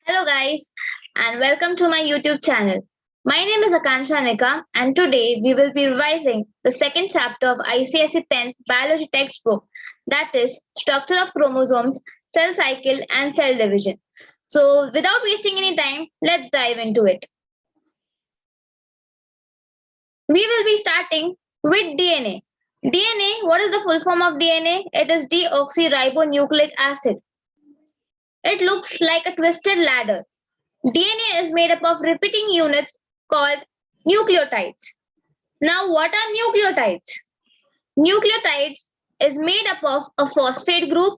Hello, guys, and welcome to my YouTube channel. My name is Akansha Nika, and today we will be revising the second chapter of ICSE 10th biology textbook, that is, Structure of Chromosomes, Cell Cycle, and Cell Division. So, without wasting any time, let's dive into it. We will be starting with DNA. DNA, what is the full form of DNA? It is deoxyribonucleic acid. It looks like a twisted ladder. DNA is made up of repeating units called nucleotides. Now, what are nucleotides? Nucleotides is made up of a phosphate group,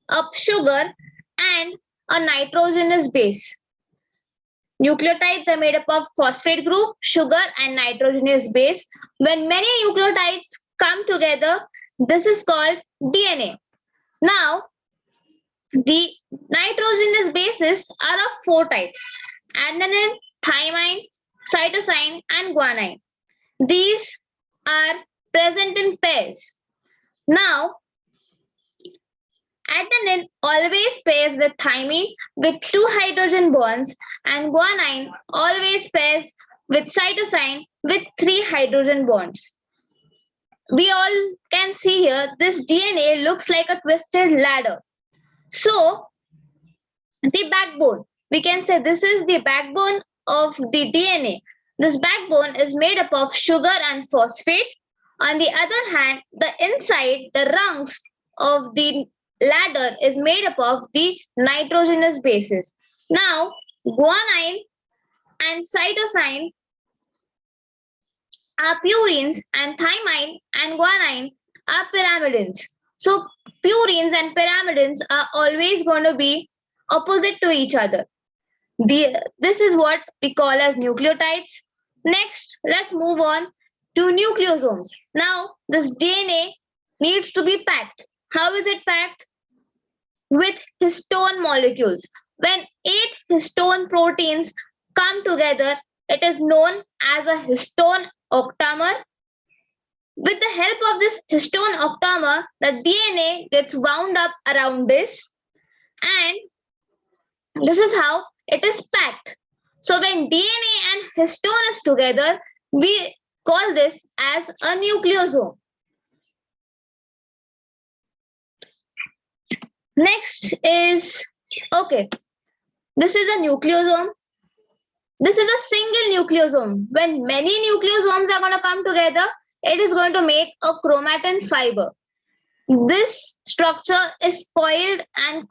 a sugar, and a nitrogenous base. Nucleotides are made up of phosphate group, sugar, and nitrogenous base. When many nucleotides come together, this is called DNA. Now, the nitrogenous bases are of four types: adenine, thymine, cytosine, and guanine. These are present in pairs. Now, adenine always pairs with thymine with two hydrogen bonds, and guanine always pairs with cytosine with three hydrogen bonds. We all can see here this DNA looks like a twisted ladder. So, the backbone, we can say this is the backbone of the DNA. This backbone is made up of sugar and phosphate. On the other hand, the inside, the rungs of the ladder is made up of the nitrogenous bases. Now, guanine and cytosine are purines, and thymine and guanine are pyrimidines. So, purines and pyrimidines are always going to be opposite to each other. This is what we call as nucleotides. Next, let's move on to nucleosomes. Now, this DNA needs to be packed. How is it packed? With histone molecules. When 8 histone proteins come together, it is known as a histone octamer. With the help of this histone octamer, the DNA gets wound up around this, and this is how it is packed. So when DNA and histone is together, we call this as a nucleosome. Next is, okay, this is a nucleosome. This is a single nucleosome. When many nucleosomes are going to come together, it is going to make a chromatin fiber. This structure is coiled and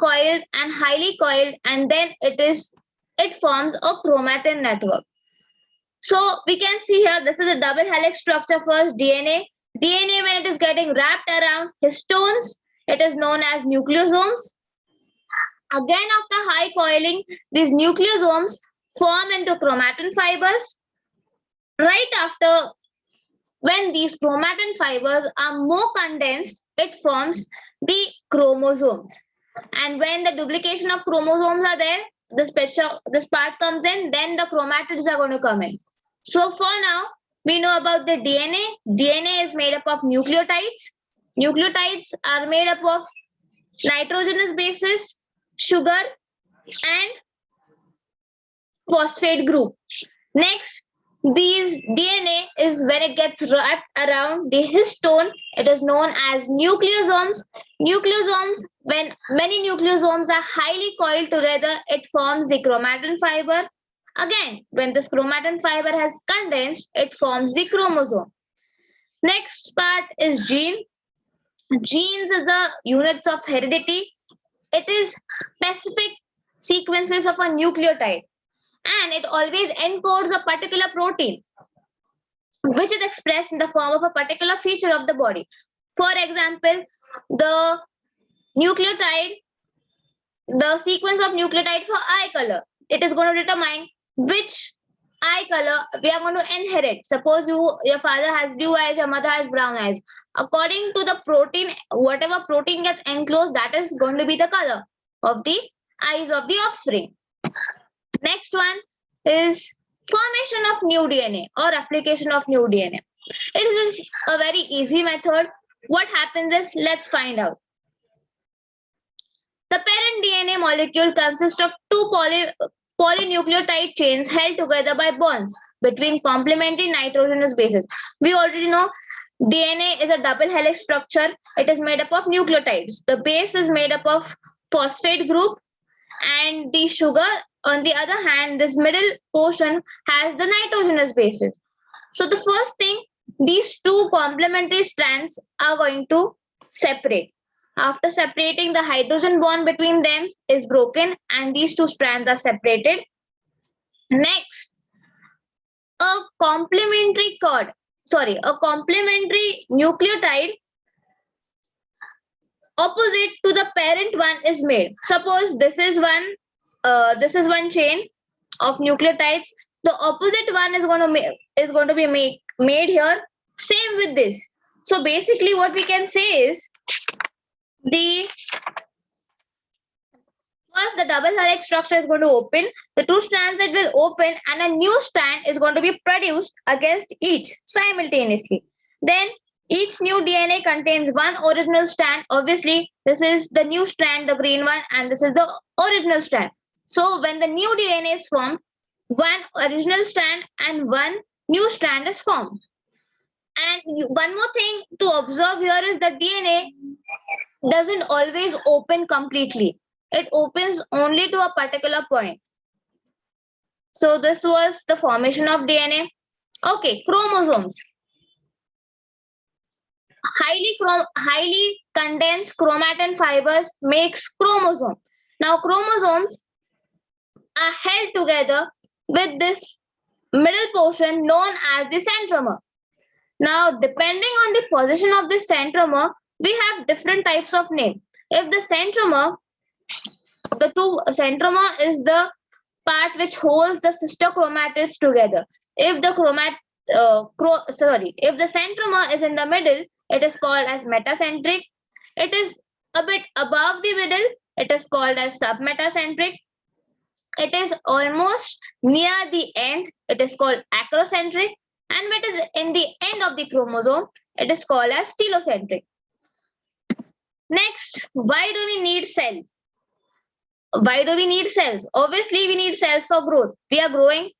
highly coiled, and then it forms a chromatin network. So we can see here, this is a double helix structure for DNA. DNA, when it is getting wrapped around histones, it is known as nucleosomes. Again, after high coiling, these nucleosomes form into chromatin fibers. Right after, when these chromatin fibers are more condensed, it forms the chromosomes. And when the duplication of chromosomes are there, this part comes in, then the chromatids are going to come in. So for now, we know about the DNA. DNA is made up of nucleotides. Nucleotides are made up of nitrogenous bases, sugar, and phosphate group. Next, these DNA is when it gets wrapped around the histone, it is known as nucleosomes. Nucleosomes, when many nucleosomes are highly coiled together, it forms the chromatin fiber. Again, when this chromatin fiber has condensed, it forms the chromosome. Next part is gene. Genes is the units of heredity. It is specific sequences of a nucleotide, and it always encodes a particular protein which is expressed in the form of a particular feature of the body. For example, the nucleotide, the sequence of nucleotide for eye color, it is going to determine which eye color we are going to inherit. Suppose your father has blue eyes, your mother has brown eyes. According to the protein, whatever protein gets enclosed, that is going to be the color of the eyes of the offspring. Next one is formation of new DNA or application of new DNA. It is a very easy method. What happens is, let's find out. The parent DNA DNA molecule consists of two polynucleotide chains held together by bonds between complementary nitrogenous bases. We already know DNA is a double helix structure. It is made up of nucleotides. The base is made up of phosphate group, and the sugar, on the other hand, this middle portion has the nitrogenous bases. So the first thing, these two complementary strands are going to separate. After separating, the hydrogen bond between them is broken and these two strands are separated. Next, a complementary nucleotide opposite to the parent one is made. Suppose this is one chain of nucleotides. The opposite one is going to be made here. Same with this. So basically, what we can say is first the double helix structure is going to open. The two strands that will open, and a new strand is going to be produced against each simultaneously. Then each new DNA contains one original strand. Obviously, this is the new strand, the green one, and this is the original strand. So when the new DNA is formed, one original strand and one new strand is formed. And one more thing to observe here is that DNA doesn't always open completely. It opens only to a particular point. So this was the formation of DNA. Okay, chromosomes. Highly condensed chromatin fibers makes chromosome. Now chromosomes are held together with this middle portion known as the centromere. Now, depending on the position of the centromere, we have different types of name. If the centromere is the part which holds the sister chromatids together. If the centromere is in the middle, it is called as metacentric. It is a bit above the middle, it is called as submetacentric. It is almost near the end, it is called acrocentric. And when it is in the end of the chromosome, it is called as telocentric. Next, why do we need cells? Why do we need cells? Obviously, we need cells for growth. We are growing.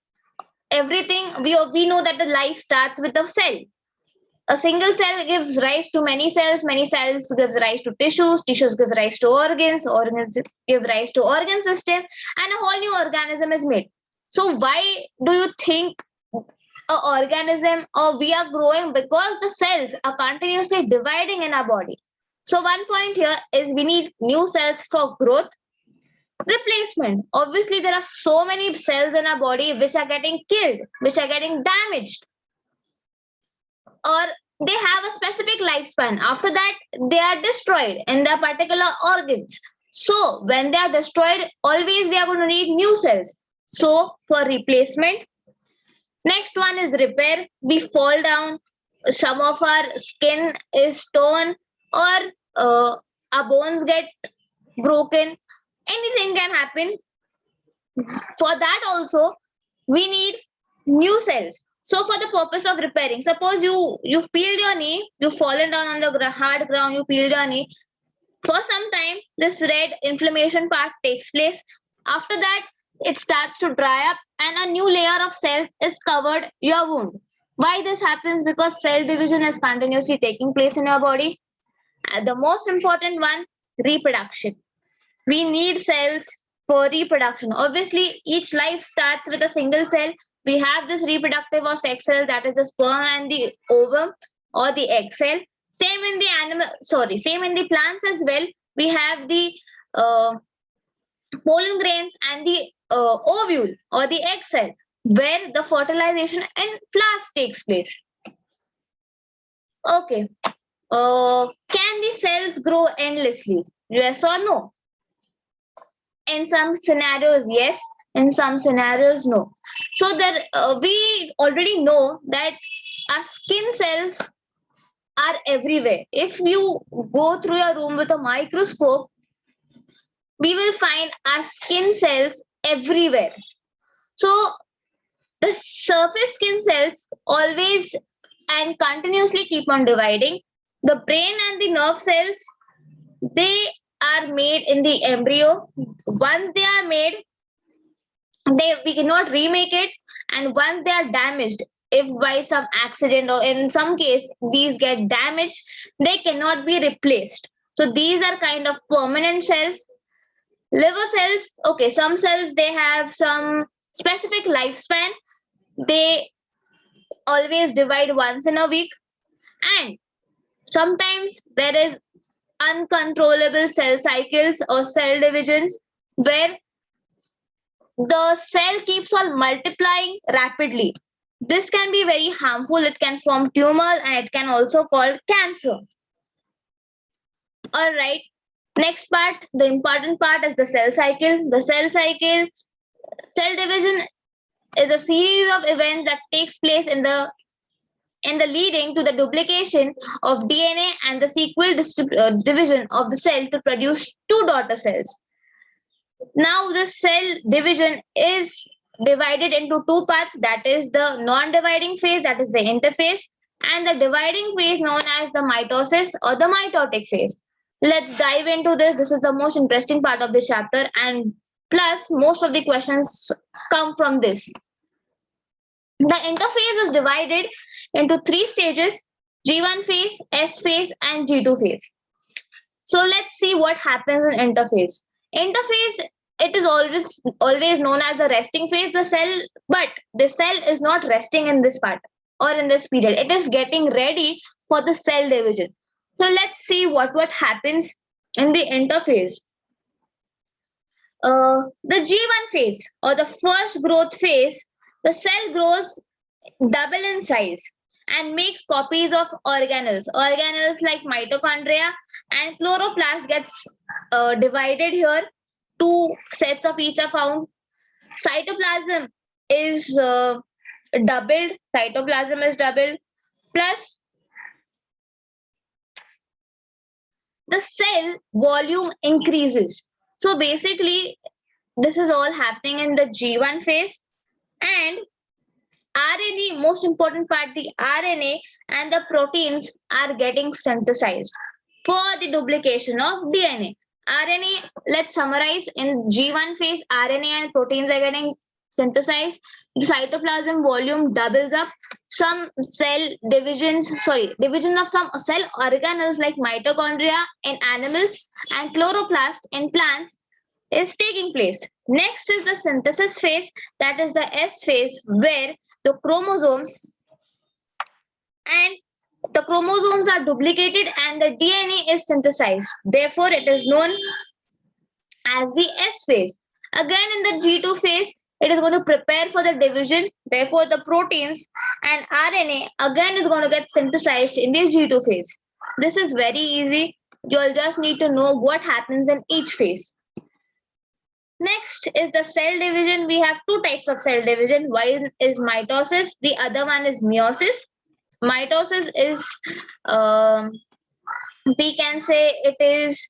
Everything, we know that the life starts with a cell. A single cell gives rise to many cells gives rise to tissues give rise to organs give rise to organ system, and a whole new organism is made. So why do you think an organism or we are growing? Because the cells are continuously dividing in our body. So one point here is we need new cells for growth. Replacement. Obviously, there are so many cells in our body which are getting killed, which are getting damaged, or they have a specific lifespan. After that, they are destroyed in their particular organs. So when they are destroyed, always we are going to need new cells. So for replacement. Next one is repair. We fall down, some of our skin is torn, or our bones get broken. Anything can happen. For that also, we need new cells. So for the purpose of repairing, suppose you've peeled your knee, you've fallen down on the hard ground, you peeled your knee. For some time, this red inflammation part takes place. After that, it starts to dry up and a new layer of cells is covered your wound. Why this happens? Because cell division is continuously taking place in your body. And the most important one, reproduction. We need cells for reproduction. Obviously, each life starts with a single cell. We have this reproductive or sex cell, that is the sperm and the ovum or the egg cell. Same in the plants as well. We have the pollen grains and the ovule or the egg cell, where the fertilization and flowers takes place. Okay. Can the cells grow endlessly? Yes or no? In some scenarios, yes. In some scenarios, no. So there, we already know that our skin cells are everywhere. If you go through your room with a microscope, we will find our skin cells everywhere. So the surface skin cells always and continuously keep on dividing. The brain and the nerve cells, they are made in the embryo. Once they are made, we cannot remake it, and once they are damaged, if by some accident or in some case these get damaged, they cannot be replaced. So these are kind of permanent cells. Liver cells, okay, some cells they have some specific lifespan. They always divide once in a week, and sometimes there is uncontrollable cell cycles or cell divisions where the cell keeps on multiplying rapidly. This can be very harmful. It can form tumor and it can also cause cancer. All right. Next part, the important part is the cell cycle. The cell cycle, cell division is a series of events that takes place in the leading to the duplication of DNA and the sequel division of the cell to produce two daughter cells. Now, the cell division is divided into two parts, that is the non dividing phase, that is the interphase, and the dividing phase known as the mitosis or the mitotic phase. Let's dive into this. This is the most interesting part of the chapter, and plus, most of the questions come from this. The interphase is divided into three stages: G1 phase, S phase, and G2 phase. So let's see what happens in interphase. Interphase, it is always known as the resting phase. The cell, but the cell is not resting in this part or in this period. It is getting ready for the cell division. So let's see what happens in the interphase. The G1 phase or the first growth phase, the cell grows double in size and makes copies of organelles. Organelles like mitochondria and chloroplast gets divided here. Two sets of each are found. Cytoplasm is doubled. Cytoplasm is doubled. Plus, the cell volume increases. So basically, this is all happening in the G1 phase. And RNA, most important part, the RNA and the proteins are getting synthesized for the duplication of DNA. RNA, let's summarize. In G1 phase, RNA and proteins are getting synthesized. The cytoplasm volume doubles up. Some cell division of some cell organelles like mitochondria in animals and chloroplast in plants is taking place. Next is the synthesis phase, that is the S phase, where the chromosomes are duplicated and the DNA is synthesized. Therefore, it is known as the S phase. Again, in the G2 phase, it is going to prepare for the division. Therefore, the proteins and RNA again is going to get synthesized in the G2 phase. This is very easy. You'll just need to know what happens in each phase. Next is the cell division. We have two types of cell division. One is mitosis, the other one is meiosis. Mitosis is, we can say it is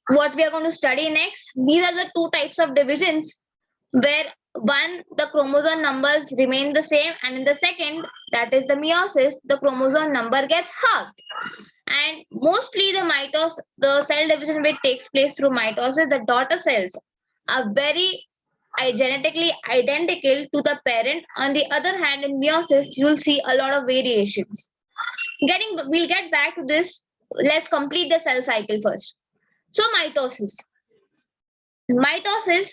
what we are going to study next. These are the two types of divisions where one, the chromosome numbers remain the same, and in the second, that is the meiosis, the chromosome number gets halved. And mostly the cell division which takes place through mitosis, the daughter cells are very genetically identical to the parent. On the other hand, in meiosis, you'll see a lot of variations. We'll get back to this. Let's complete the cell cycle first. So mitosis. Mitosis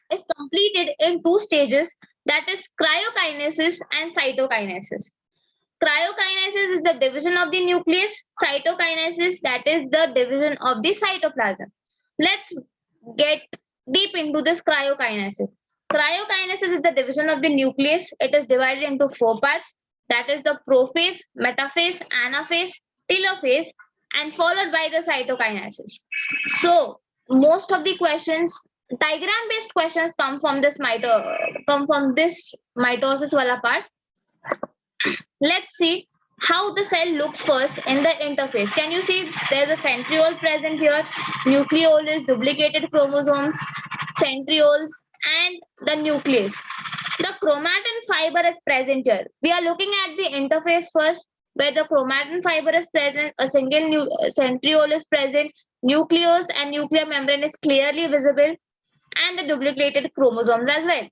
is completed in two stages, that is cryokinesis and cytokinesis. Cryokinesis is the division of the nucleus. Cytokinesis, that is the division of the cytoplasm. Let's get deep into this cryokinesis. Cryokinesis is the division of the nucleus. It is divided into four parts. That is the prophase, metaphase, anaphase, telophase, and followed by the cytokinesis. So most of the questions, diagram-based questions, come from this mitosis wala part. Let's see how the cell looks first in the interphase. Can you see there's a centriole present here, nucleolus, duplicated chromosomes, centrioles, and the nucleus. The chromatin fiber is present here. We are looking at the interphase first. where the chromatin fiber is present, a single centriole is present, nucleus and nuclear membrane is clearly visible, and the duplicated chromosomes as well.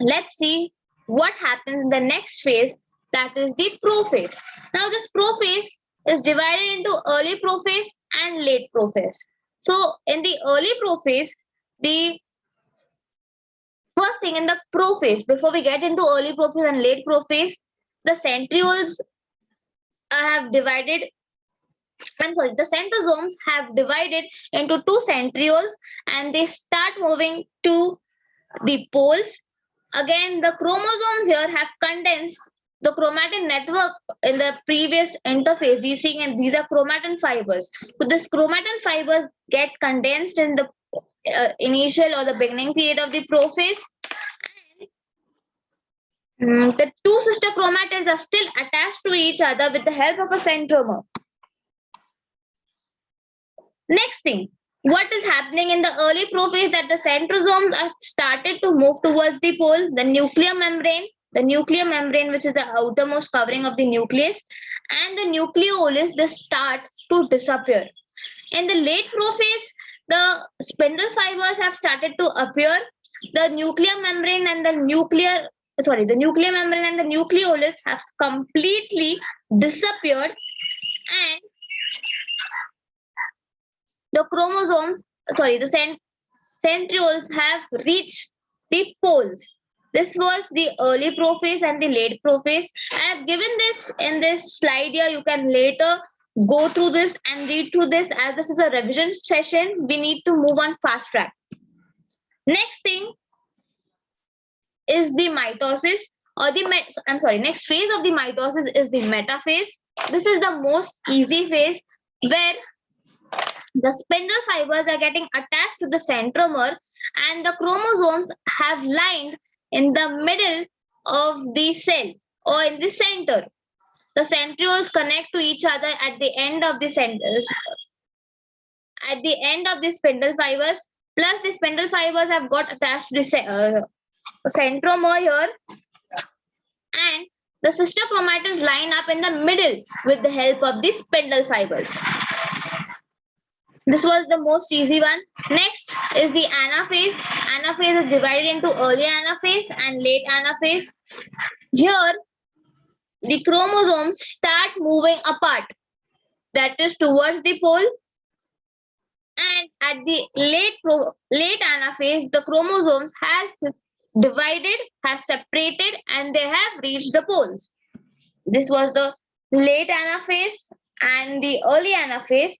Let's see what happens in the next phase, that is the prophase. Now, this prophase is divided into early prophase and late prophase. So, in the early prophase, the first thing in the prophase, before we get into early prophase and late prophase, the centrioles have divided. The centrosomes have divided into two centrioles and they start moving to the poles. Again, the chromosomes here have condensed the chromatin network in the previous interphase. We see, and these are chromatin fibers. So this chromatin fibers get condensed in the initial or the beginning period of the prophase. The two sister chromatids are still attached to each other with the help of a centromer. Next thing, what is happening in the early prophase, that the centrosomes have started to move towards the pole, the nuclear membrane, which is the outermost covering of the nucleus, and the nucleolus, they start to disappear. In the late prophase, the spindle fibers have started to appear. The nuclear membrane and the nuclear membrane and the nucleolus have completely disappeared, and the centrioles have reached the poles. This was the early prophase and the late prophase. I have given this in this slide here. You can later go through this and read through this. As this is a revision session, we need to move on fast track. Next thing is the mitosis, or next phase of the mitosis is the metaphase. This is the most easy phase, where the spindle fibers are getting attached to the centromer and the chromosomes have lined in the middle of the cell or in the center. The centrioles connect to each other at the end of the spindle fibers. Plus, the spindle fibers have got attached to the centromer here, and the sister chromatids line up in the middle with the help of the spindle fibers. This was the most easy one. Next is the anaphase. Anaphase is divided into early anaphase and late anaphase. Here, the chromosomes start moving apart, that is towards the pole. And at the late anaphase, the chromosomes has divided, has separated, and they have reached the poles. This was the late anaphase and the early anaphase.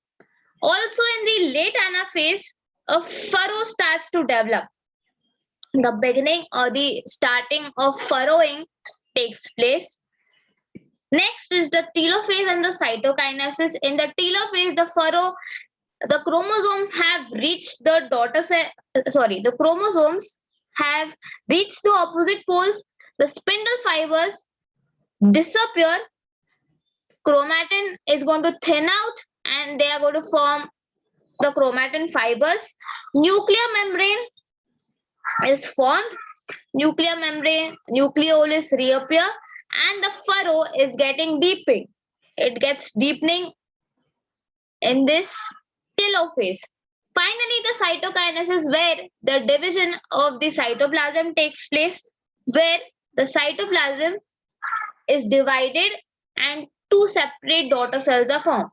Also, in the late anaphase, a furrow starts to develop. The beginning or the starting of furrowing takes place. Next is the telophase and the cytokinesis. In the telophase, the chromosomes have reached the the chromosomes have reached the opposite poles. The spindle fibers disappear. Chromatin is going to thin out, and they are going to form the chromatin fibers. Nuclear membrane is formed. Nuclear membrane, nucleolus reappear, and the furrow is getting deepened. It gets deepening in this telophase. Finally, the cytokinesis, where the division of the cytoplasm takes place, where the cytoplasm is divided and two separate daughter cells are formed.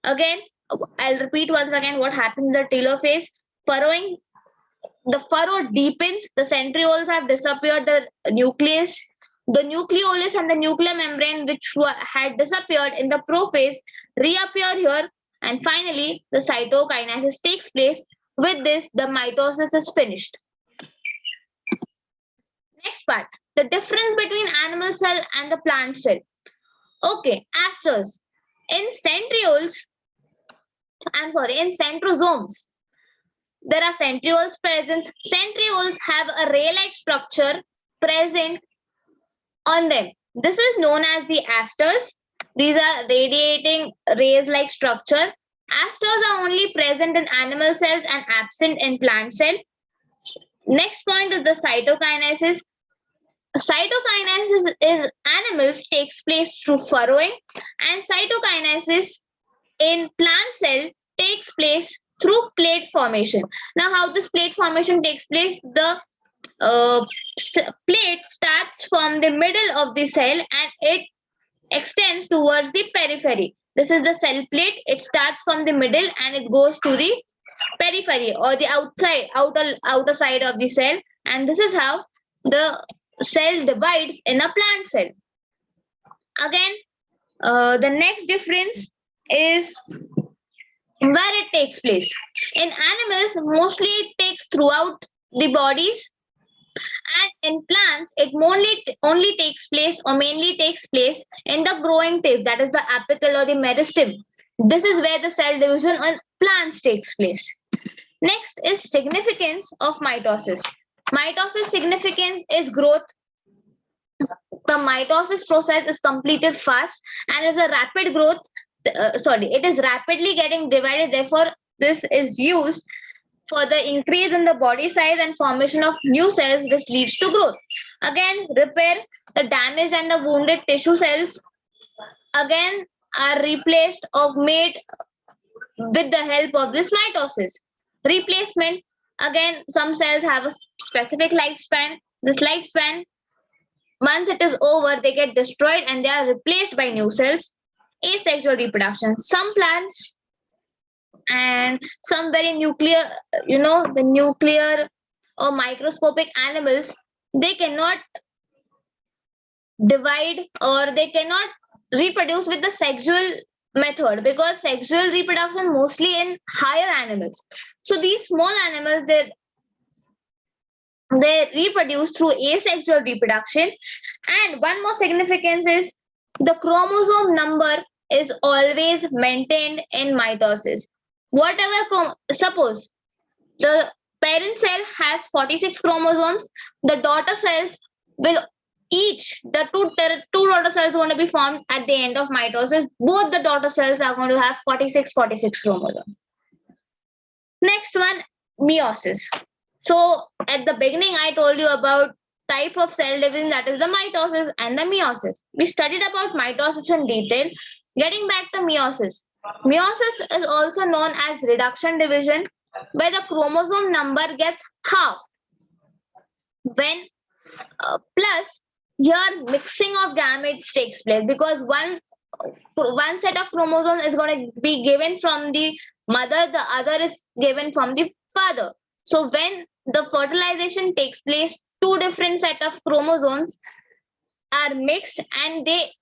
Again, I'll repeat once again what happens in the telophase. Furrowing, the furrow deepens, the centrioles have disappeared, the nucleus, the nucleolus and the nuclear membrane, which had disappeared in the prophase, reappear here, and finally the cytokinesis takes place. With this, the mitosis is finished. Next part, the difference between animal cell and the plant cell. Okay, asters. In centrosomes, there are centrioles present. Centrioles have a ray-like structure present on them. This is known as the asters. These are radiating rays-like structure. Asters are only present in animal cells and absent in plant cell. Next point is the cytokinesis. Cytokinesis in animals takes place through furrowing, and cytokinesis in plant cell takes place through plate formation. Now, how this plate formation takes place? The plate starts from the middle of the cell and it extends towards the periphery. This is the cell plate. It starts from the middle and it goes to the periphery or the outer side of the cell, and this is how the cell divides in a plant cell. Again, the next difference is where it takes place. In animals, mostly it takes throughout the bodies, and in plants, it only takes place or mainly takes place in the growing phase, that is the apical or the meristem. This is where the cell division on plants takes place. Next is significance of mitosis. Mitosis significance is growth. The mitosis process is completed fast and is a rapid growth. It is rapidly getting divided. Therefore, this is used for the increase in the body size and formation of new cells, which leads to growth. Again, repair the damaged and the wounded tissue cells. Again, are replaced or made with the help of this mitosis. Replacement, again, some cells have a specific lifespan. This lifespan, once it is over, they get destroyed and they are replaced by new cells. Asexual reproduction. Some plants and some very nuclear, the nuclear or microscopic animals, they cannot divide or they cannot reproduce with the sexual method, because sexual reproduction mostly in higher animals. So these small animals, they reproduce through asexual reproduction. And one more significance is the chromosome number is always maintained in mitosis. Suppose the parent cell has 46 chromosomes, the daughter cells will the two daughter cells are going to be formed at the end of mitosis. Both the daughter cells are going to have 46 chromosomes. Next one, meiosis. So at the beginning, I told you about type of cell division, that is the mitosis and the meiosis. We studied about mitosis in detail. Getting back to meiosis. Meiosis is also known as reduction division, where the chromosome number gets halved. When plus here mixing of gametes takes place, because one set of chromosomes is going to be given from the mother, the other is given from the father. So when the fertilization takes place, two different set of chromosomes are mixed and they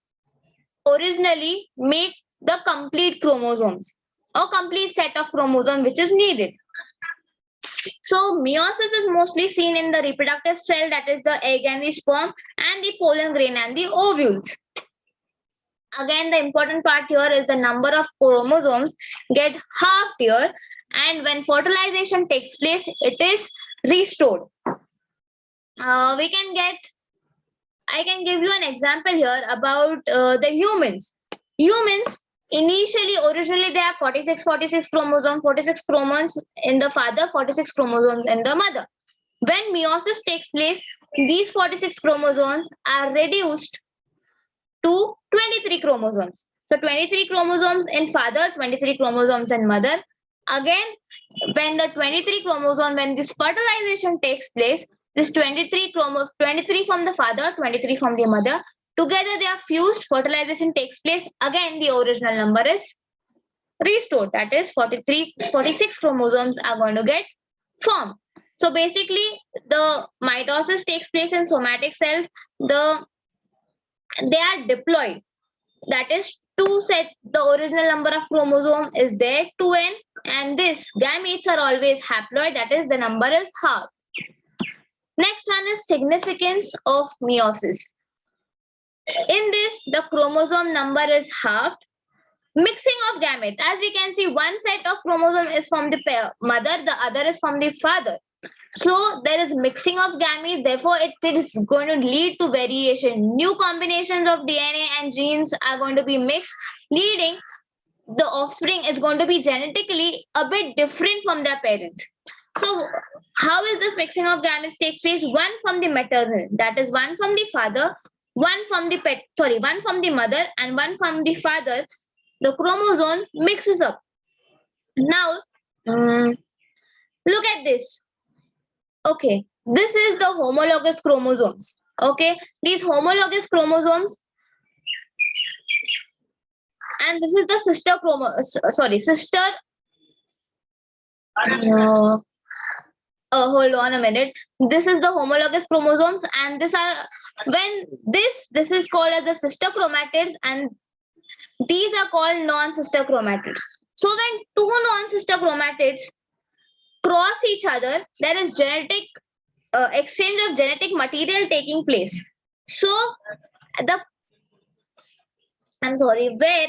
originally make the complete chromosomes or complete set of chromosomes which is needed. So meiosis is mostly seen in the reproductive cell, that is the egg and the sperm, and the pollen grain and the ovules. Again, the important part here is the number of chromosomes get halved here, and when fertilization takes place, it is restored. I can give you an example here about the humans. Humans, originally they have 46 chromosomes, 46 chromosomes in the father, 46 chromosomes in the mother. When meiosis takes place, these 46 chromosomes are reduced to 23 chromosomes. So 23 chromosomes in father, 23 chromosomes in mother. Again, when this fertilization takes place, this 23 from the father, 23 from the mother, together they are fused, fertilization takes place. Again, the original number is restored, that is 46 chromosomes are going to get formed. So basically, the mitosis takes place in somatic cells. They are diploid, that is the original number of chromosome is there, 2n, and this gametes are always haploid, that is the number is half. Next one is significance of meiosis. In this, the chromosome number is halved. Mixing of gametes, as we can see, one set of chromosome is from the mother, the other is from the father. So there is mixing of gametes, therefore it is going to lead to variation. New combinations of DNA and genes are going to be mixed, leading the offspring is going to be genetically a bit different from their parents. So how is this mixing of gametes take place? One from the maternal, that is one from the father, one from the one from the mother, and one from the father. The chromosome mixes up. Now, look at this. Okay, this is the homologous chromosomes. Okay, these homologous chromosomes, and this is the sister. Hold on a minute. This is the homologous chromosomes, and this is called as the sister chromatids, and these are called non-sister chromatids. So when two non-sister chromatids cross each other, there is genetic exchange of genetic material taking place. So where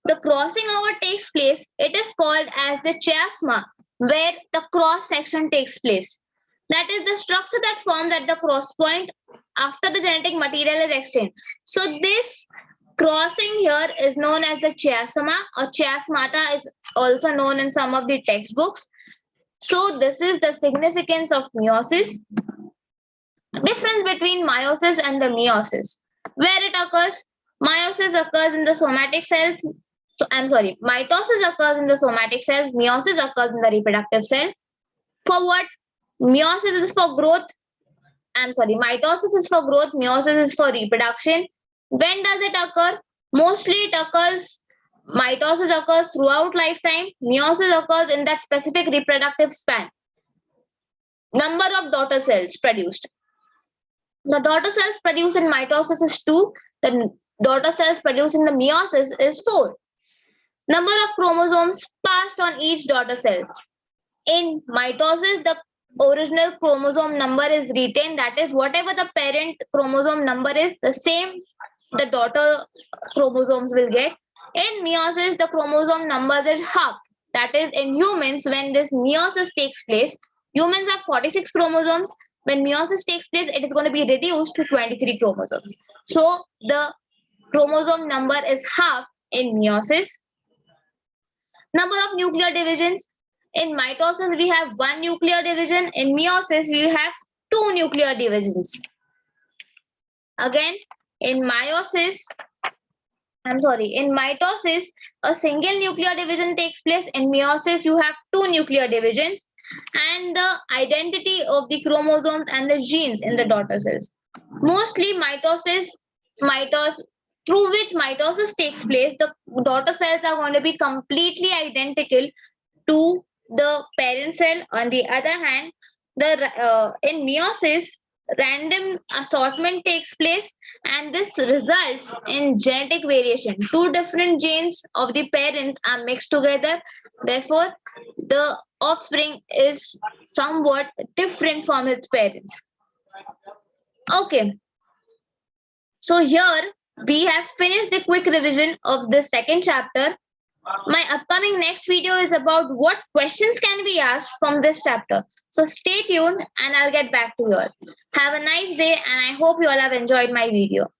the crossing over takes place, it is called as the chiasma, where the cross section takes place. That is the structure that forms at the cross point after the genetic material is exchanged. So this crossing here is known as the chiasma, or chiasmata is also known in some of the textbooks. So this is the significance of meiosis. Difference between meiosis and the meiosis. Where it occurs, meiosis occurs in the somatic cells. Mitosis occurs in the somatic cells, meiosis occurs in the reproductive cell. For what? Meiosis is for growth. Mitosis is for growth, meiosis is for reproduction. When does it occur? Mostly it occurs, mitosis occurs throughout lifetime, meiosis occurs in that specific reproductive span. Number of daughter cells produced. The daughter cells produced in mitosis is 2. The daughter cells produced in the meiosis is 4. Number of chromosomes passed on each daughter cell. In mitosis, the original chromosome number is retained. That is, whatever the parent chromosome number is, the same the daughter chromosomes will get. In meiosis, the chromosome numbers is half. That is, in humans, when this meiosis takes place, humans have 46 chromosomes. When meiosis takes place, it is going to be reduced to 23 chromosomes. So the chromosome number is half in meiosis. Number of nuclear divisions. In mitosis, we have 1 nuclear division. In meiosis, we have 2 nuclear divisions. Again, in mitosis, a single nuclear division takes place. In meiosis, you have 2 nuclear divisions. And the identity of the chromosomes and the genes in the daughter cells. Mostly through which mitosis takes place, the daughter cells are going to be completely identical to the parent cell. On the other hand, in meiosis, random assortment takes place, and this results in genetic variation. 2 different genes of the parents are mixed together. Therefore, the offspring is somewhat different from its parents. Okay. So here we have finished the quick revision of the second chapter. My upcoming next video is about what questions can be asked from this chapter. So stay tuned and I'll get back to you all. Have a nice day and I hope you all have enjoyed my video.